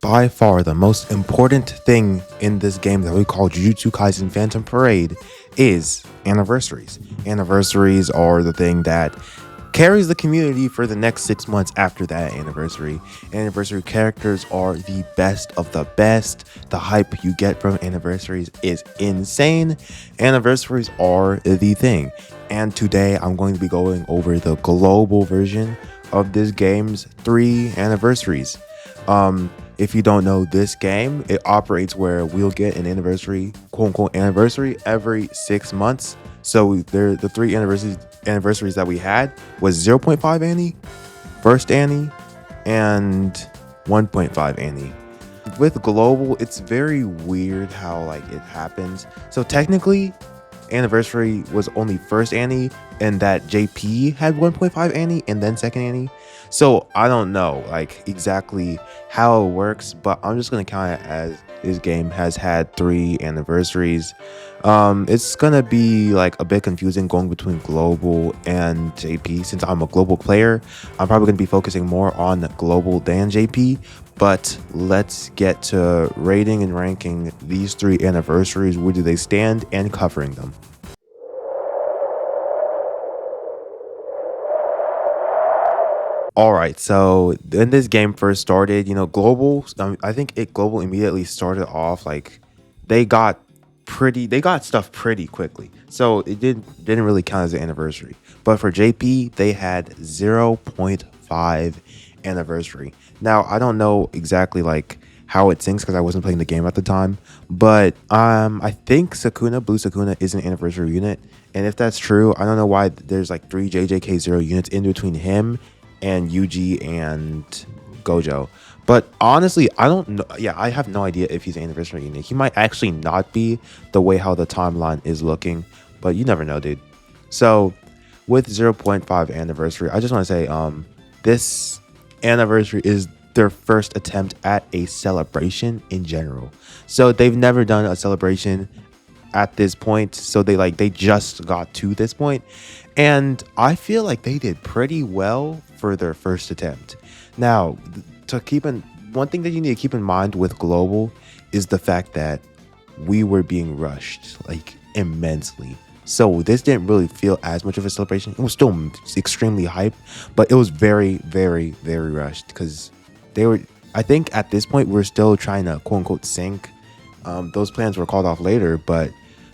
By far, the most important thing in this game that we call Jujutsu Kaisen Phantom Parade is anniversaries. Anniversaries are the thing that carries the community for the next 6 months after that anniversary. Anniversary characters are the best of the best. The hype you get from anniversaries is insane. Anniversaries are the thing. And today I'm going to be going over the global version of this game's 3 anniversaries. If you don't know this game, it operates where we'll get an anniversary, quote unquote anniversary, every 6 months. So there, the 3 anniversaries that we had was 0.5 Annie, first Annie, and 1.5 Annie. With global, it's very weird how it happens. So technically, anniversary was only first Annie, and that JP had 1.5 Annie and then second Annie. So I don't know exactly how it works, but I'm just gonna count it as this game has had 3 anniversaries. It's gonna be a bit confusing going between global and JP since I'm a global player. I'm probably gonna be focusing more on global than JP, but let's get to rating and ranking these 3 anniversaries. Where do they stand and covering them. All right, so when this game first started, global. I think global immediately started off they got they got stuff pretty quickly, so it didn't really count as an anniversary. But for JP, they had 0.5 anniversary. Now I don't know exactly how it syncs because I wasn't playing the game at the time, but I think Blue Sakuna is an anniversary unit, and if that's true, I don't know why there's 3 JJK0 units in between him and Yuji and Gojo. But honestly, I don't know. Yeah, I have no idea if he's an anniversary unit. He might actually not be the way how the timeline is looking, but you never know, dude. So with 0.5 anniversary, I just want to say this anniversary is their first attempt at a celebration in general. So they've never done a celebration at this point, so they just got to this point, and I feel like they did pretty well for their first attempt. Now, to keep in one thing that you need to keep in mind with global is the fact that we were being rushed immensely. So this didn't really feel as much of a celebration. It was still extremely hype, but it was very, very, very rushed because they were. I think at this point we're still trying to quote unquote sync. Those plans were called off later, but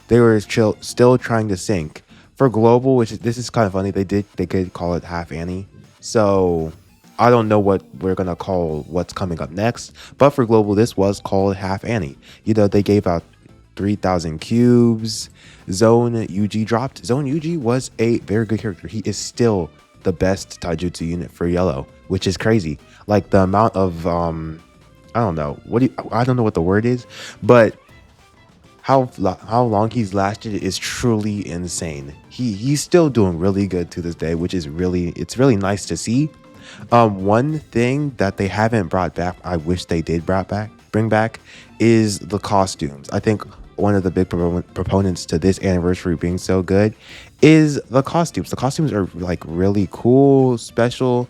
they were still trying to sync for global. This is kind of funny. They could call it half Annie. So I don't know what we're gonna call what's coming up next. But for global, this was called half Annie. They gave out 3,000 cubes. Zone Yuji dropped. Zone Yuji was a very good character. He is still the best taijutsu unit for yellow, which is crazy. The amount of I don't know I don't know what the word is, but how long he's lasted is truly insane. He's still doing really good to this day, which is it's really nice to see. One thing that they haven't brought back, I wish they did bring back, is the costumes. I think one of the big proponents to this anniversary being so good is the costumes. The costumes are really cool, special,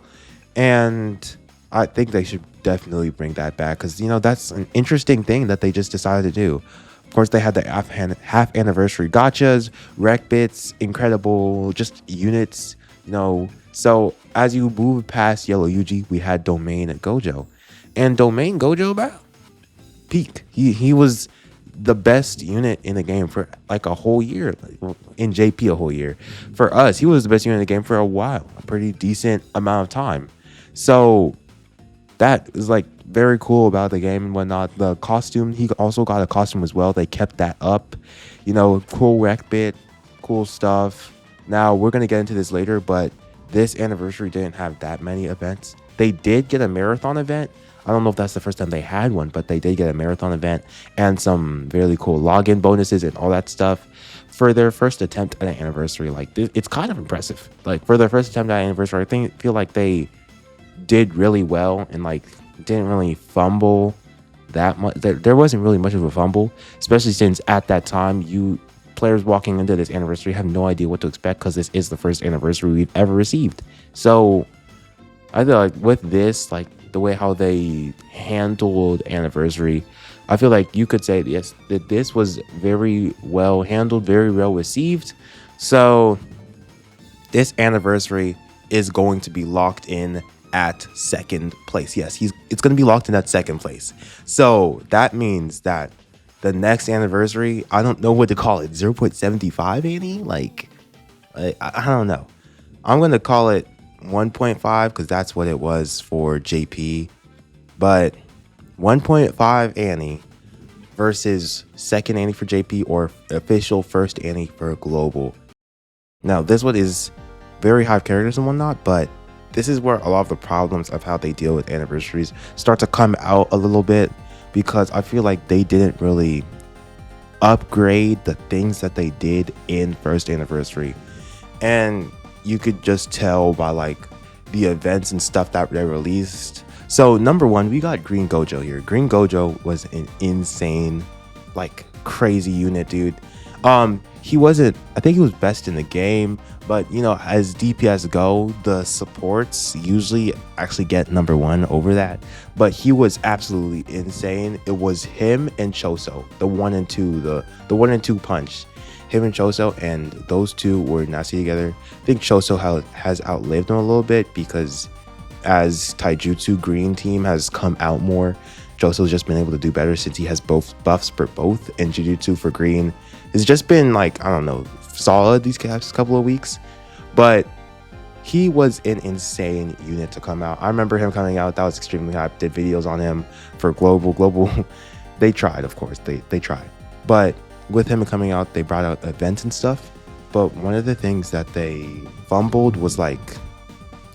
and I think they should definitely bring that back because that's an interesting thing that they just decided to do. Of course, they had the half anniversary gachas, rec bits, incredible just units. So as you move past Yellow Yuji, we had Domain and Gojo, and Domain Gojo about peak. He was the best unit in the game for a whole year, in JP a whole year. For us, he was the best unit in the game for a while, a pretty decent amount of time. So that is very cool about the game and whatnot. The costume, he also got a costume as well. They kept that up. Cool rec bit, cool stuff. Now we're gonna get into this later, but this anniversary didn't have that many events. They did get a marathon event. I don't know if that's the first time they had one, but they did get a marathon event and some really cool login bonuses and all that stuff for their first attempt at an anniversary. It's kind of impressive. For their first attempt at an anniversary, I feel like they did really well and didn't really fumble that much. There wasn't really much of a fumble, especially since at that time players walking into this anniversary have no idea what to expect because this is the first anniversary we've ever received. So I feel with this, the way how they handled anniversary, I feel like you could say yes that this was very well handled, very well received. So this anniversary is going to be locked in at second place. Yes, it's going to be locked in at second place. So that means that the next anniversary, I don't know what to call it, 0.75 Annie? Like, I don't know. I'm going to call it 1.5 because that's what it was for JP. But 1.5 Annie versus second Annie for JP or official first Annie for global. Now, this one is very high characters and whatnot, but this is where a lot of the problems of how they deal with anniversaries start to come out a little bit, because I feel like they didn't really upgrade the things that they did in first anniversary. And you could just tell by like the events and stuff that they released. So number one, we got Green Gojo here. Green Gojo was an insane, like crazy unit, dude. He wasn't, I think he was best in the game, but you know, as DPS go, the supports usually actually get number one over that. But he was absolutely insane. It was him and Choso, the 1 and 2, the 1 and 2 punch. Him and Choso, and those two were nasty together. I think Choso has outlived him a little bit because as Taijutsu Green team has come out more, Choso's just been able to do better since he has both buffs for both, and Jujutsu for Green has just been like, I don't know, solid these couple of weeks. But he was an insane unit to come out. I remember him coming out, that was extremely hype. Did videos on him for global. They tried, of course, they tried. But with him coming out, they brought out events and stuff. But one of the things that they fumbled was like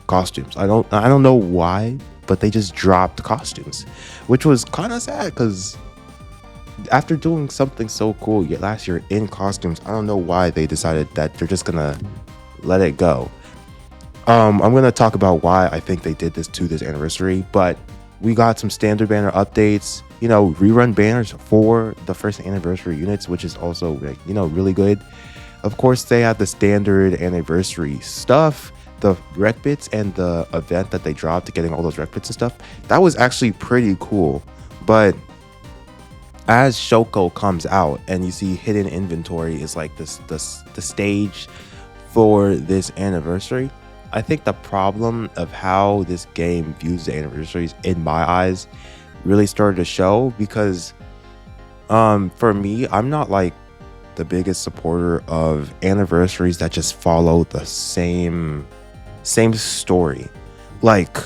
costumes. I don't know why, but they just dropped costumes, which was kind of sad because after doing something so cool last year in costumes, I don't know why they decided that they're just gonna let it go. I'm gonna talk about why I think they did this to this anniversary, but we got some standard banner updates, you know, rerun banners for the first anniversary units, which is also like, you know, really good. Of course, they had the standard anniversary stuff, the rec bits, and the event that they dropped to getting all those rec bits and stuff. That was actually pretty cool. But as Shoko comes out and you see hidden inventory is like the stage for this anniversary, I think the problem of how this game views the anniversaries in my eyes really started to show, because for me, I'm not like the biggest supporter of anniversaries that just follow the same story. Like,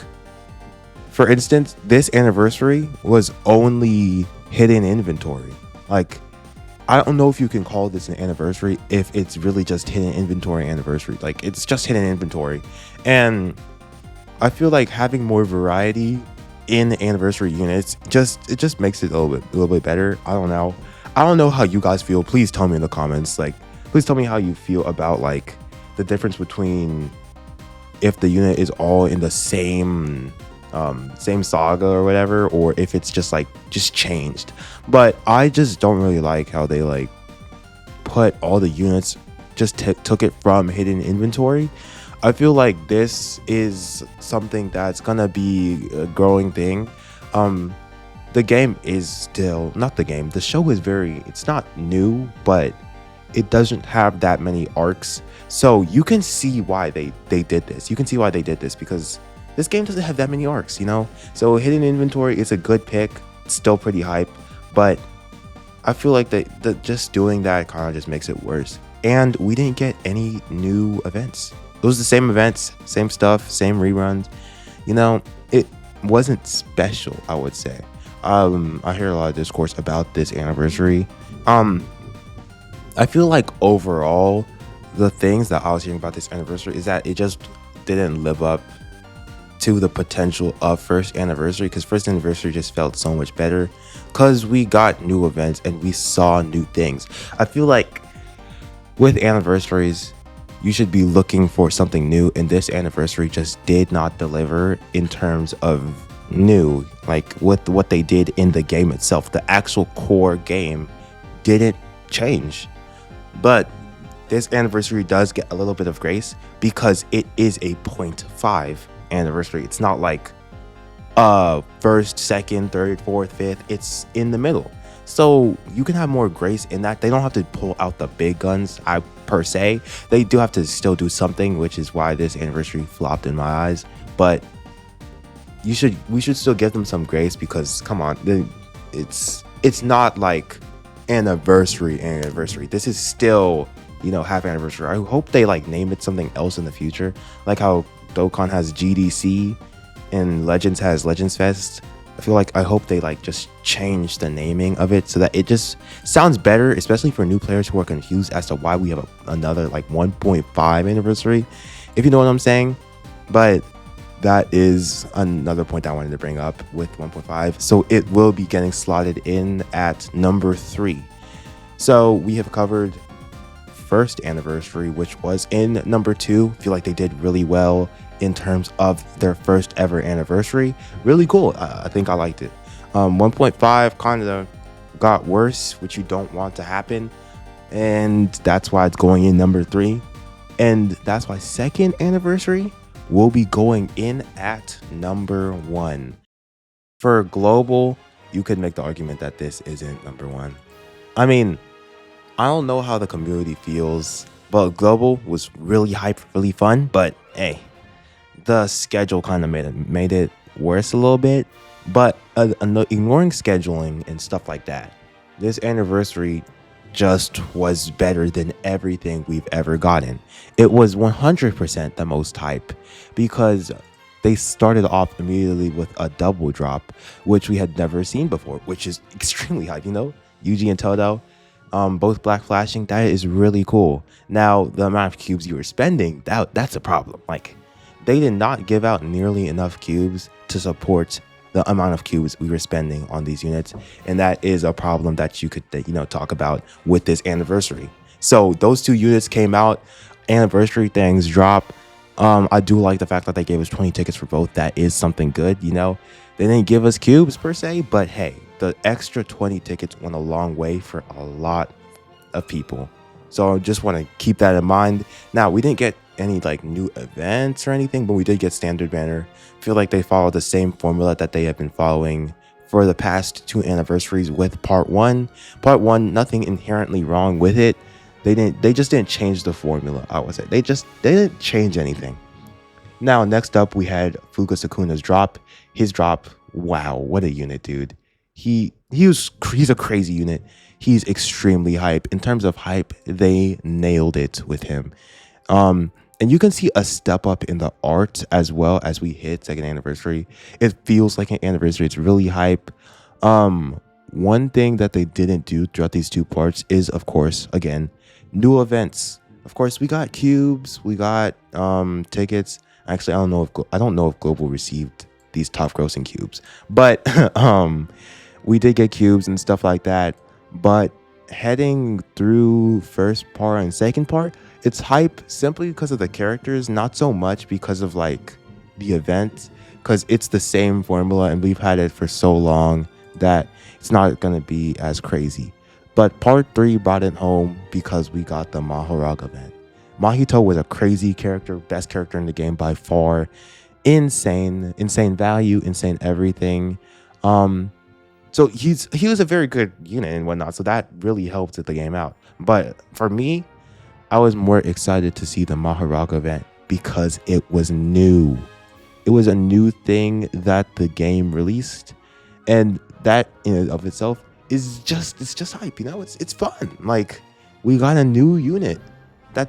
for instance, this anniversary was only hidden inventory. Like, I don't know if you can call this an anniversary if it's really just hidden inventory anniversary. Like, it's just hidden inventory. And I feel like having more variety in the anniversary units it just makes it a little bit better. I don't know how you guys feel. Please tell me in the comments. Like, please tell me how you feel about like the difference between if the unit is all in the same saga or whatever, or if it's just changed. But I just don't really like how they like put all the units, just took it from hidden inventory. I feel like this is something that's gonna be a growing thing. The game is still not the show is it's not new, but it doesn't have that many arcs. So you can see why they did this. You can see why they did this, because this game doesn't have that many arcs, you know? So hidden inventory is a good pick. It's still pretty hype, but I feel like just doing that kind of just makes it worse. And we didn't get any new events. It was the same events, same stuff, same reruns. You know, it wasn't special, I would say. I hear a lot of discourse about this anniversary. I feel like overall, the things that I was hearing about this anniversary is that it just didn't live up to the potential of first anniversary, because first anniversary just felt so much better because we got new events and we saw new things. I feel like with anniversaries, you should be looking for something new, and this anniversary just did not deliver in terms of new, like with what they did in the game itself. The actual core game didn't change. But this anniversary does get a little bit of grace because it is a 0.5 anniversary. It's not like first, second, third, fourth, fifth. It's in the middle. So you can have more grace in that. They don't have to pull out the big guns, I per se. They do have to still do something, which is why this anniversary flopped in my eyes. But we should still give them some grace because come on, it's not like anniversary. This is still, half anniversary. I hope they like name it something else in the future, like how Dokkan has GDC and Legends has Legends Fest. I hope they like just change the naming of it so that it just sounds better, especially for new players who are confused as to why we have another like 1.5 anniversary, if you know what I'm saying. But that is another point I wanted to bring up with 1.5. So it will be getting slotted in at number 3. So we have covered first anniversary, which was in number 2. I feel like they did really well in terms of their first ever anniversary. Really cool. I think I liked it. 1.5 kind of got worse, which you don't want to happen. And that's why it's going in number 3. And that's why second anniversary will be going in at number 1. For global, you could make the argument that this isn't number 1. I mean, I don't know how the community feels, but global was really hype, really fun. But hey, the schedule kind of made it worse a little bit. But ignoring scheduling and stuff like that, this anniversary just was better than everything we've ever gotten. It was 100% the most hype because they started off immediately with a double drop, which we had never seen before, which is extremely hype. Yuji and Todo, both black flashing. That is really cool. Now, the amount of cubes you were spending, that's a problem. Like, they did not give out nearly enough cubes to support the amount of cubes we were spending on these units, and that is a problem that you could talk about with this anniversary. So those 2 units came out, anniversary things drop. I do like the fact that they gave us 20 tickets for both. That is something good. They didn't give us cubes per se, but hey, the extra 20 tickets went a long way for a lot of people. So I just want to keep that in mind. Now, we didn't get any like new events or anything, but we did get standard banner. Feel like they followed the same formula that they have been following for the past 2 anniversaries with part 1. Part 1, nothing inherently wrong with it. They just didn't change the formula, I would say. They didn't change anything. Now, next up, we had Fuka Sakuna's drop. His drop, wow, what a unit, dude. He's a crazy unit. He's extremely hype. In terms of hype, they nailed it with him. And you can see a step up in the art as well as we hit second anniversary. It feels like an anniversary. It's really hype. One thing that they didn't do throughout these 2 parts is, of course, again, new events. Of course, we got cubes, we got tickets. Actually, I don't know if Global received these top grossing cubes, but we did get cubes and stuff like that. But heading through first part and second part, it's hype simply because of the characters, not so much because of like the event, because it's the same formula and we've had it for so long that it's not going to be as crazy. But part 3 brought it home because we got the Maharag event. Mahito was a crazy character, best character in the game by far. Insane value, insane everything. So he was a very good unit and whatnot, so that really helped the game out. But for me, I was more excited to see the Maharag event because it was new. It was a new thing that the game released, and that in and of itself is just hype. It's fun. Like, we got a new unit. Not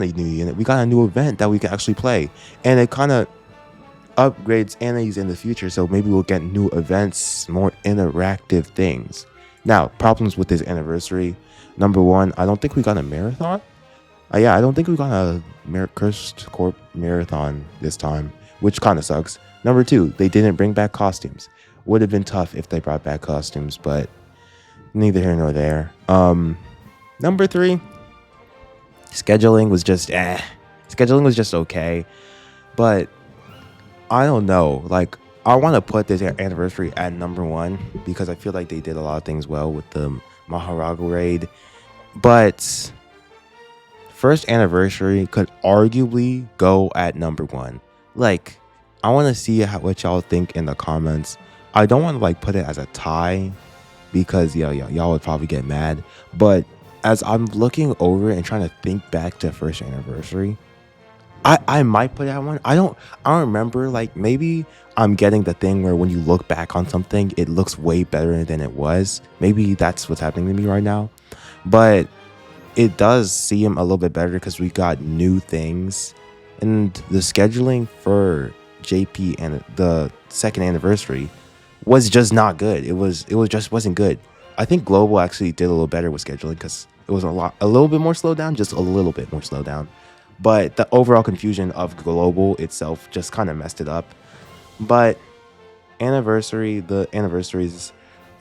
a new unit. We got a new event that we can actually play, and it kind of upgrades Anni's in the future. So maybe we'll get new events, more interactive things. Now, problems with this anniversary. Number 1, I don't think we got a marathon. I don't think we got a Cursed Corp marathon this time, which kind of sucks. Number 2, they didn't bring back costumes. Would have been tough if they brought back costumes, but neither here nor there. Number 3, scheduling was just Scheduling was just okay, but I don't know. Like, I want to put this anniversary at number 1 because I feel like they did a lot of things well with the Maharaga raid, but first anniversary could arguably go at number 1. Like, I want to see what y'all think in the comments. I don't want to like put it as a tie because y'all would probably get mad. But as I'm looking over and trying to think back to first anniversary, I might put that one. I don't remember. Like maybe I'm getting the thing where when you look back on something, it looks way better than it was. Maybe that's what's happening to me right now. But it does seem a little bit better because we got new things, and the scheduling for JP and the second anniversary was just not good. It was just wasn't good. I think Global actually did a little better with scheduling because it was a little bit more slowed down, just a little bit more slowed down. But the overall confusion of Global itself just kind of messed it up. But the anniversaries,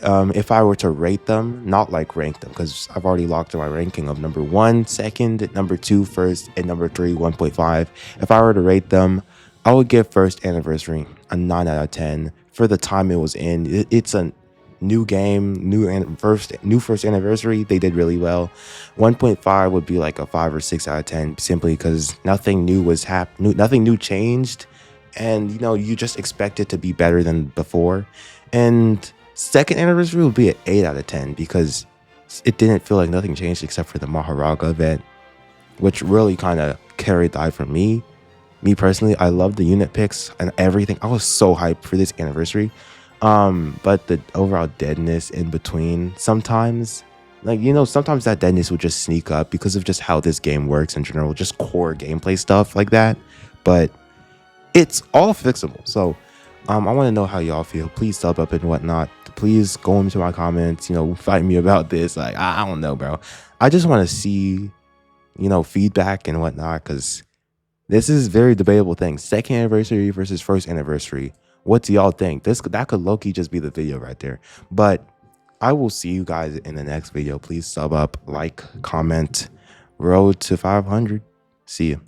if I were to rate them, not like rank them, because I've already locked in my ranking of number 1 second, number 2 first, and number 3 1.5. If I were to rate them, I would give first anniversary a 9 out of 10 for the time it was in. It's a new game, first anniversary. They did really well. 1.5 would be like a 5 or 6 out of 10, simply because nothing new was nothing new changed, and you just expect it to be better than before. And second anniversary would be an 8 out of 10 because it didn't feel like nothing changed except for the Maharaga event, which really kind of carried the eye for me. Me personally, I love the unit picks and everything. I was so hyped for this anniversary. But the overall deadness in between, sometimes, like, sometimes that deadness would just sneak up because of just how this game works in general, just core gameplay stuff like that. But it's all fixable. So I want to know how y'all feel. Please sub up and whatnot. Please go into my comments, fight me about this. Like, I don't know, bro. I just want to see, feedback and whatnot, because this is very debatable thing. Second anniversary versus first anniversary. What do y'all think? That could low-key just be the video right there. But I will see you guys in the next video. Please sub up, like, comment. Road to 500. See you.